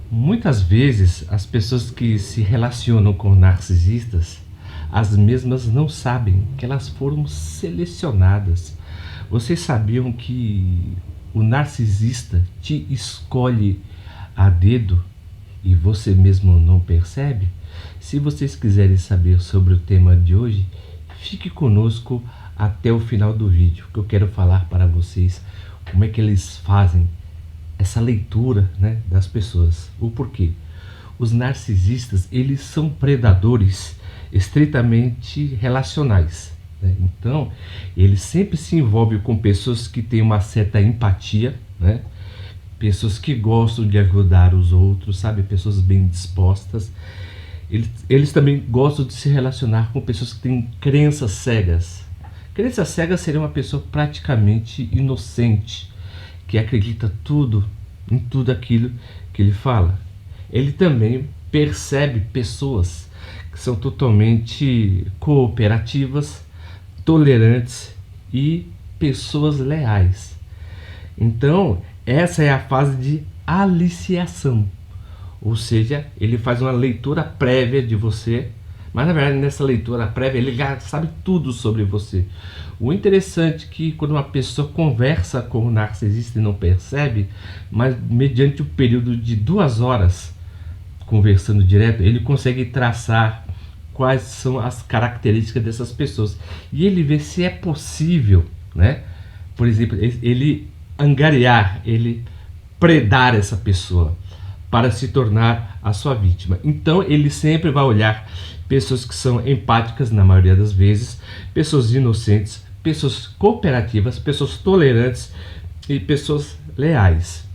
Muitas vezes as pessoas que se relacionam com narcisistas, as mesmas não sabem que elas foram selecionadas. Vocês sabiam que o narcisista te escolhe a dedo e você mesmo não percebe? Se vocês quiserem saber sobre o tema de hoje, fique conosco até o final do vídeo, que eu quero falar para vocês como é que eles fazem essa leitura, né, das pessoas. O porquê? Os narcisistas, eles são predadores estritamente relacionais, né? Então, eles sempre se envolvem com pessoas que têm uma certa empatia, né? Pessoas que gostam de ajudar os outros, sabe? Pessoas bem dispostas. Eles também gostam de se relacionar com pessoas que têm crenças cegas. Crenças cegas seria uma pessoa praticamente inocente, que acredita em tudo aquilo que ele fala. Ele também percebe pessoas que são totalmente cooperativas, tolerantes e pessoas leais. Então, essa é a fase de aliciação. Ou seja, ele faz uma leitura prévia de você, mas na verdade nessa leitura prévia ele já sabe tudo sobre você. O interessante é que quando uma pessoa conversa com o narcisista e não percebe, mas mediante o período de 2 horas conversando direto, ele consegue traçar quais são as características dessas pessoas. E ele vê se é possível, né? Por exemplo, ele angariar, ele predar essa pessoa para se tornar a sua vítima. Então ele sempre vai olhar pessoas que são empáticas na maioria das vezes, pessoas inocentes, pessoas cooperativas, pessoas tolerantes e pessoas leais.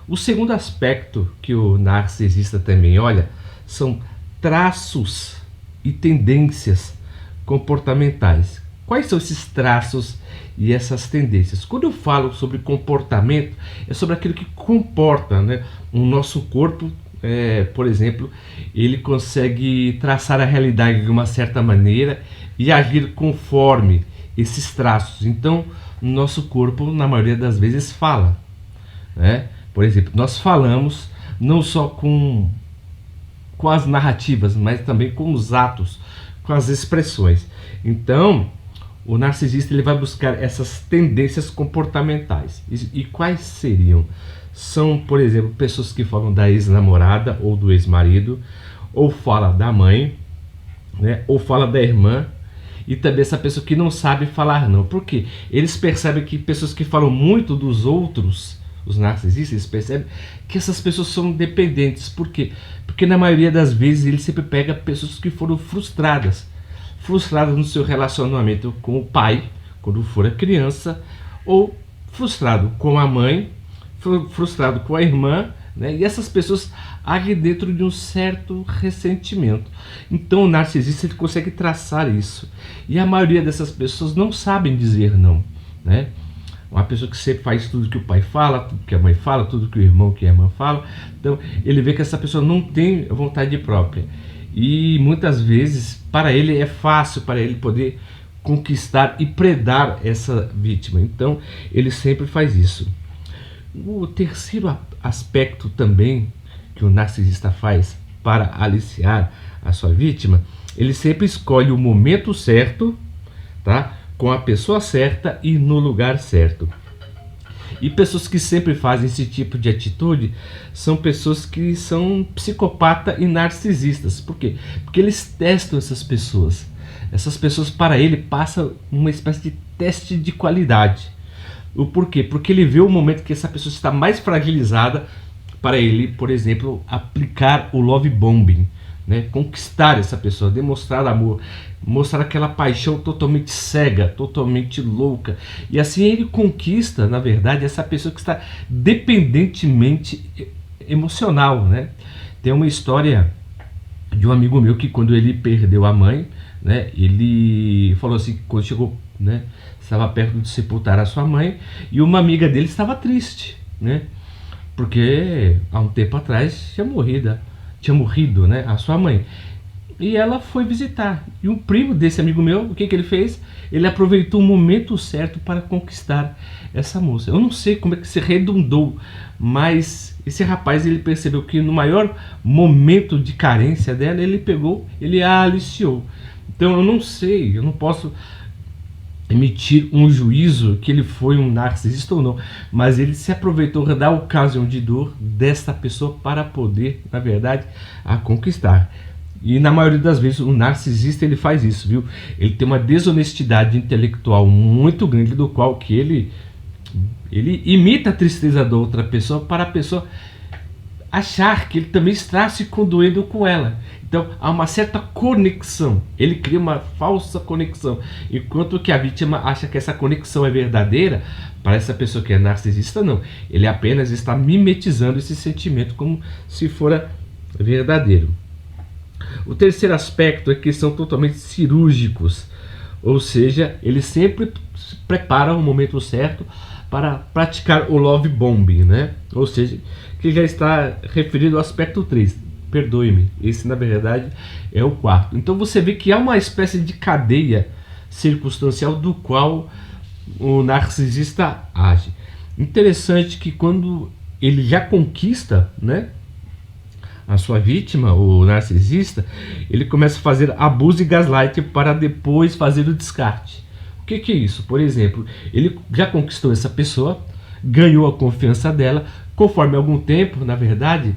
O segundo aspecto que o narcisista também olha são traços e tendências comportamentais. Quais são esses traços e essas tendências? Quando eu falo sobre comportamento, é sobre aquilo que comporta, né, o nosso corpo. Por exemplo, ele consegue traçar a realidade de uma certa maneira e agir conforme esses traços. Então, nosso corpo, na maioria das vezes, fala, né? Por exemplo, nós falamos não só com as narrativas, mas também com os atos, com as expressões. Então, o narcisista ele vai buscar essas tendências comportamentais. E quais seriam? São, por exemplo, pessoas que falam da ex-namorada ou do ex-marido, ou fala da mãe, né, ou fala da irmã, e também essa pessoa que não sabe falar não. Por quê? Eles percebem que pessoas que falam muito dos outros, os narcisistas, eles percebem que essas pessoas são dependentes. Por quê? Porque na maioria das vezes ele sempre pega pessoas que foram frustradas no seu relacionamento com o pai, quando for criança, ou frustrado com a mãe, frustrado com a irmã, né? E essas pessoas agem dentro de um certo ressentimento. Então o narcisista ele consegue traçar isso. E a maioria dessas pessoas não sabem dizer não, né? Uma pessoa que sempre faz tudo que o pai fala, tudo que a mãe fala, tudo que o irmão, que a irmã fala. Então ele vê que essa pessoa não tem vontade própria. E muitas vezes para ele é fácil para ele poder conquistar e predar essa vítima. Então ele sempre faz isso. O terceiro aspecto também que o narcisista faz para aliciar a sua vítima, ele sempre escolhe o momento certo, tá? Com a pessoa certa e no lugar certo. E pessoas que sempre fazem esse tipo de atitude são pessoas que são psicopata e narcisistas. Por quê? Porque eles testam essas pessoas. Essas pessoas, para ele, passam uma espécie de teste de qualidade. O porquê? Porque ele vê o momento que essa pessoa está mais fragilizada para ele, por exemplo, aplicar o love bombing, né? Conquistar essa pessoa, demonstrar amor, mostrar aquela paixão totalmente cega, totalmente louca. E assim ele conquista, na verdade, essa pessoa que está dependentemente emocional, né? Tem uma história de um amigo meu que quando ele perdeu a mãe, né, ele falou assim, quando chegou, né, estava perto de sepultar a sua mãe, e uma amiga dele estava triste, né? Porque há um tempo atrás tinha morrido, né, a sua mãe. E ela foi visitar. E um primo desse amigo meu, o que ele fez? Ele aproveitou o momento certo para conquistar essa moça. Eu não sei como é que se redundou, mas esse rapaz, ele percebeu que no maior momento de carência dela, ele a aliciou. Então eu não sei, eu não posso emitir um juízo que ele foi um narcisista ou não, mas ele se aproveitou da ocasião de dor desta pessoa para poder, na verdade, a conquistar. E na maioria das vezes o narcisista ele faz isso, viu? Ele tem uma desonestidade intelectual muito grande, do qual que ele imita a tristeza da outra pessoa para a pessoa achar que ele também está se condoendo com ela. Então há uma certa conexão, ele cria uma falsa conexão, enquanto que a vítima acha que essa conexão é verdadeira. Para essa pessoa que é narcisista, não, ele apenas está mimetizando esse sentimento como se fora verdadeiro. O terceiro aspecto é que são totalmente cirúrgicos, ou seja, eles sempre se preparam o momento certo para praticar o love bombing, né? Ou seja, que já está referido ao aspecto 3. Perdoe-me, esse na verdade é o quarto. Então você vê que há uma espécie de cadeia circunstancial do qual o narcisista age. Interessante que quando ele já conquista, né, a sua vítima, o narcisista, ele começa a fazer abuso e gaslight para depois fazer o descarte. O que é isso? Por exemplo, ele já conquistou essa pessoa, ganhou a confiança dela, conforme algum tempo, na verdade,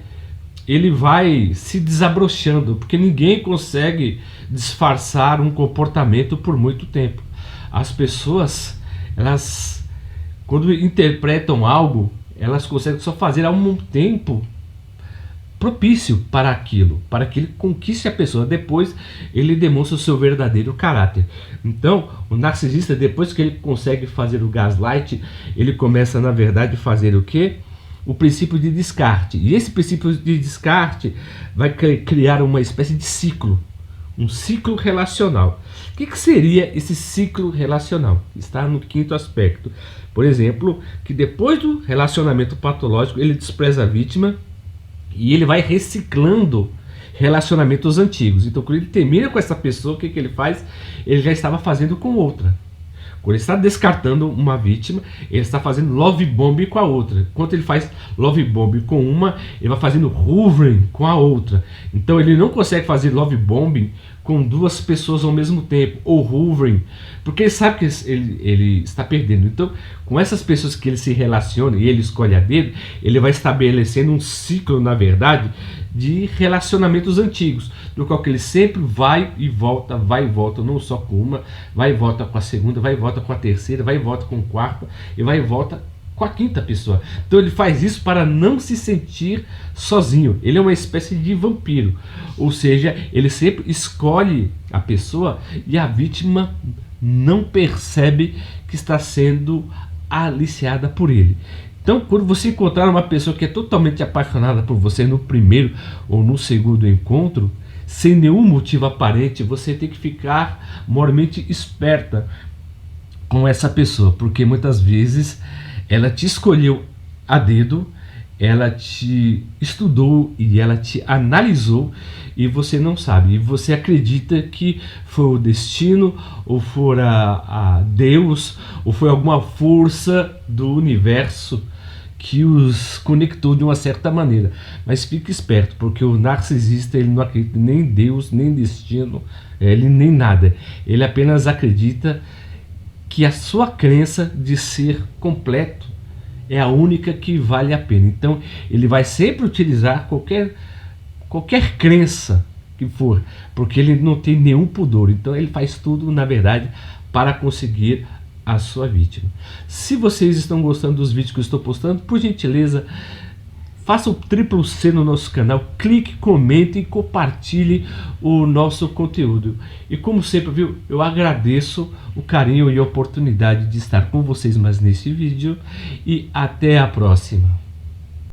ele vai se desabrochando, porque ninguém consegue disfarçar um comportamento por muito tempo. As pessoas, elas, quando interpretam algo, elas conseguem só fazer há um tempo propício para aquilo, para que ele conquiste a pessoa. Depois ele demonstra o seu verdadeiro caráter. Então o narcisista, depois que ele consegue fazer o gaslight, ele começa na verdade a fazer o quê? O princípio de descarte. E esse princípio de descarte vai criar uma espécie de ciclo, um ciclo relacional. O que seria esse ciclo relacional? Está no quinto aspecto. Por exemplo, que depois do relacionamento patológico ele despreza a vítima e ele vai reciclando relacionamentos antigos. Então quando ele termina com essa pessoa, o que ele faz? Ele já estava fazendo com outra. Quando ele está descartando uma vítima, ele está fazendo love bomb com a outra. Enquanto ele faz love bomb com uma, ele vai fazendo hoovering com a outra. Então ele não consegue fazer love bombing com duas pessoas ao mesmo tempo, ou hoovering, porque ele sabe que ele está perdendo. Então, com essas pessoas que ele se relaciona e ele escolhe a dedo, ele vai estabelecendo um ciclo, na verdade, de relacionamentos antigos, do qual que ele sempre vai e volta, não só com uma, vai e volta com a segunda, vai e volta com a terceira, vai e volta com a quarta, e vai e volta com a quinta pessoa. Então ele faz isso para não se sentir sozinho. Ele é uma espécie de vampiro, ou seja, ele sempre escolhe a pessoa e a vítima não percebe que está sendo aliciada por ele. Então, quando você encontrar uma pessoa que é totalmente apaixonada por você no primeiro ou no segundo encontro, sem nenhum motivo aparente, você tem que ficar moralmente esperta com essa pessoa, porque muitas vezes ela te escolheu a dedo, ela te estudou e ela te analisou e você não sabe. E você acredita que foi o destino, ou foi a Deus, ou foi alguma força do universo que os conectou de uma certa maneira. Mas fique esperto, porque o narcisista ele não acredita nem em Deus, nem em destino, ele nem nada. Ele apenas acredita que a sua crença de ser completo é a única que vale a pena. Então ele vai sempre utilizar qualquer crença que for, porque ele não tem nenhum pudor. Então ele faz tudo, na verdade, para conseguir a sua vítima. Se vocês estão gostando dos vídeos que eu estou postando, por gentileza, faça o triplo C no nosso canal, clique, comente e compartilhe o nosso conteúdo. E como sempre, viu, eu agradeço o carinho e a oportunidade de estar com vocês mais nesse vídeo e até a próxima.